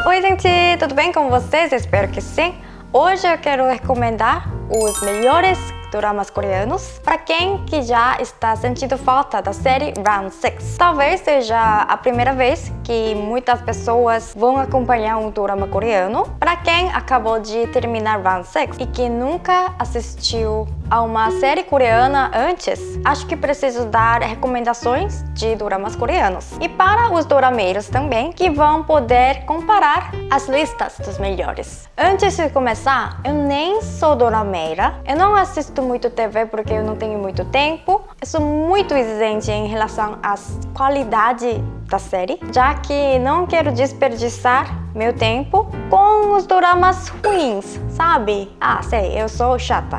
Oi gente, tudo bem com vocês? Espero que sim. Hoje eu quero recomendar os melhores doramas coreanos para quem que já está sentindo falta da série Round 6. Talvez seja a primeira vez que muitas pessoas vão acompanhar um dorama coreano. Para quem acabou de terminar Round 6 e que nunca assistiu a uma série coreana antes, acho que preciso dar recomendações de doramas coreanos. E para os dorameiros também, que vão poder comparar as listas dos melhores. Antes de começar, eu nem sou dorameira, eu não assisto muito TV porque eu não tenho muito tempo. Eu sou muito exigente em relação à qualidade da série, já que não quero desperdiçar meu tempo com os doramas ruins, sabe? Ah, sei, eu sou chata.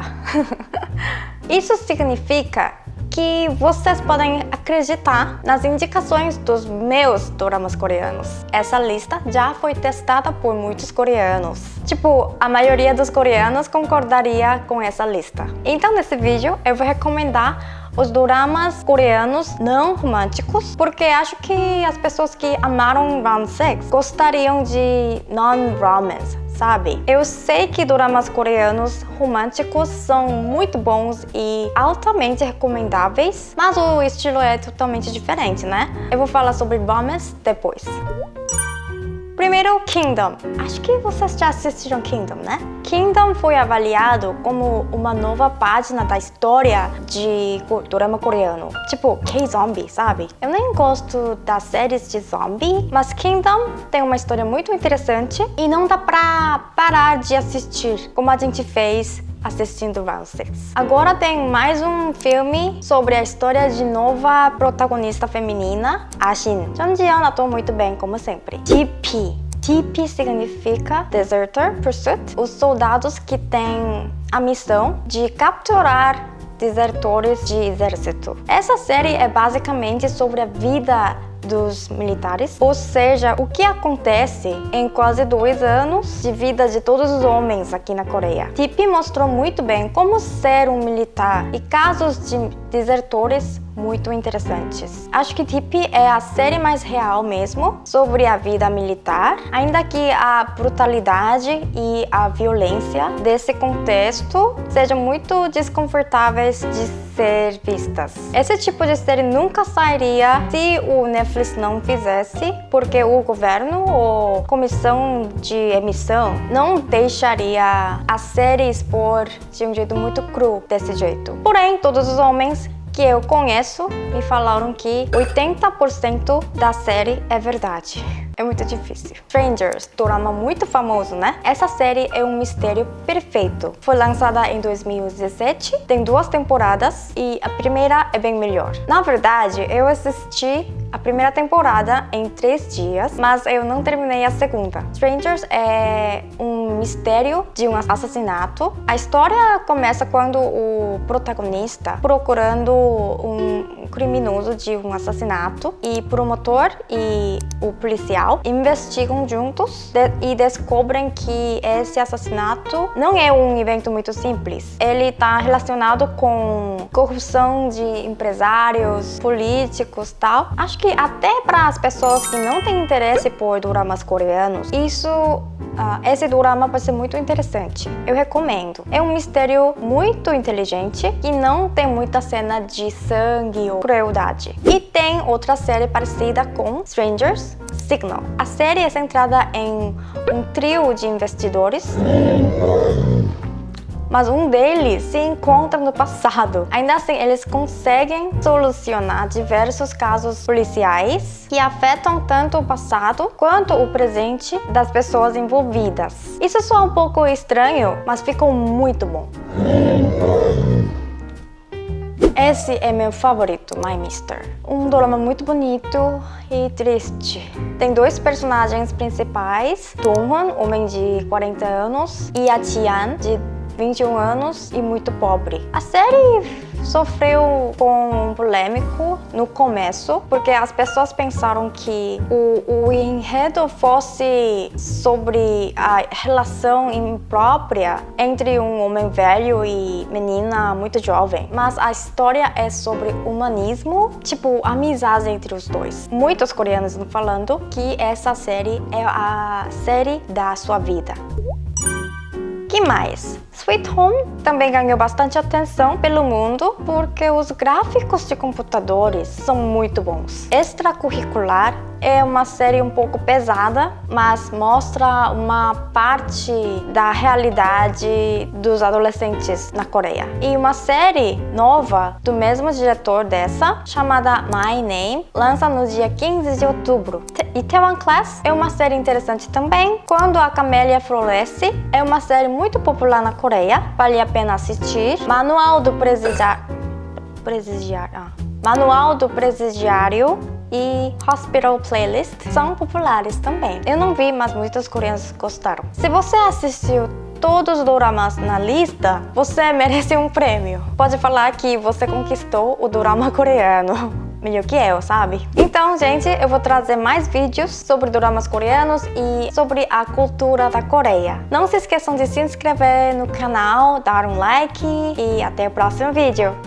Isso significa que vocês podem acreditar nas indicações dos meus doramas coreanos. Essa lista já foi testada por muitos coreanos. Tipo, a maioria dos coreanos concordaria com essa lista. Então, nesse vídeo, eu vou recomendar os doramas coreanos não românticos, porque acho que as pessoas que amaram Round 6 gostariam de non-romance, sabe? Eu sei que doramas coreanos românticos são muito bons e altamente recomendáveis, mas o estilo é totalmente diferente, né? Eu vou falar sobre romance depois. Primeiro, Kingdom. Acho que vocês já assistiram Kingdom, né? Kingdom foi avaliado como uma nova página da história de dorama coreano. Tipo, K-Zombie, sabe? Eu nem gosto das séries de zombie, mas Kingdom tem uma história muito interessante e não dá pra parar de assistir, como a gente fez assistindo Round 6. Agora tem mais um filme sobre a história de nova protagonista feminina, a Shin. Jeon Ji-yeon atuou muito bem, como sempre. DP. DP significa Deserter Pursuit. Os soldados que têm a missão de capturar desertores de exército. Essa série é basicamente sobre a vida dos militares, ou seja, o que acontece em quase 2 anos de vida de todos os homens aqui na Coreia. TP mostrou muito bem como ser um militar e casos de desertores muito interessantes. Acho que TP é a série mais real mesmo sobre a vida militar, ainda que a brutalidade e a violência desse contexto sejam muito desconfortáveis de ser vistas. Esse tipo de série nunca sairia se o Netflix não fizesse, porque o governo ou comissão de emissão não deixaria a série expor de um jeito muito cru desse jeito. Porém, todos os homens que eu conheço me falaram que 80% da série é verdade. É muito difícil. Strangers, dorama muito famoso, né? Essa série é um mistério perfeito. Foi lançada em 2017, tem 2 temporadas e a primeira é bem melhor. Na verdade, eu assisti a primeira temporada em 3 dias, mas eu não terminei a segunda. Strangers é um mistério de um assassinato. A história começa quando o protagonista procurando um criminoso de um assassinato e o promotor e o policial investigam juntos e descobrem que esse assassinato não é um evento muito simples. Ele está relacionado com corrupção de empresários, políticos e tal. Acho que até para as pessoas que não têm interesse por doramas coreanos, esse dorama vai ser muito interessante. Eu recomendo. É um mistério muito inteligente e não tem muita cena de sangue ou crueldade. E tem outra série parecida com Strangers, Signal. A série é centrada em um trio de investidores, mas um deles se encontra no passado. Ainda assim, eles conseguem solucionar diversos casos policiais que afetam tanto o passado quanto o presente das pessoas envolvidas. Isso soa um pouco estranho, mas ficou muito bom. Esse é meu favorito, My Mister. Um dorama muito bonito e triste. Tem 2 personagens principais, Dong-hwan, homem de 40 anos, e a Ji-an, de 21 anos e muito pobre. A série sofreu com um polêmico no começo, porque as pessoas pensaram que o enredo fosse sobre a relação imprópria entre um homem velho e menina muito jovem, mas a história é sobre humanismo, tipo amizade entre os dois. Muitos coreanos estão falando que essa série é a série da sua vida. Que mais? Sweet Home também ganhou bastante atenção pelo mundo porque os gráficos de computadores são muito bons. Extracurricular é uma série um pouco pesada, mas mostra uma parte da realidade dos adolescentes na Coreia. E uma série nova do mesmo diretor dessa, chamada My Name, lança no dia 15 de outubro. Itaewon Class é uma série interessante também. Quando a Camélia Floresce é uma série muito popular na Coreia, vale a pena assistir. Manual do Presidiário e Hospital Playlist são populares também. Eu não vi, mas muitos coreanos gostaram. Se você assistiu todos os doramas na lista, você merece um prêmio. Pode falar que você conquistou o dorama coreano. Melhor que eu, sabe? Então, gente, eu vou trazer mais vídeos sobre doramas coreanos e sobre a cultura da Coreia. Não se esqueçam de se inscrever no canal, dar um like e até o próximo vídeo.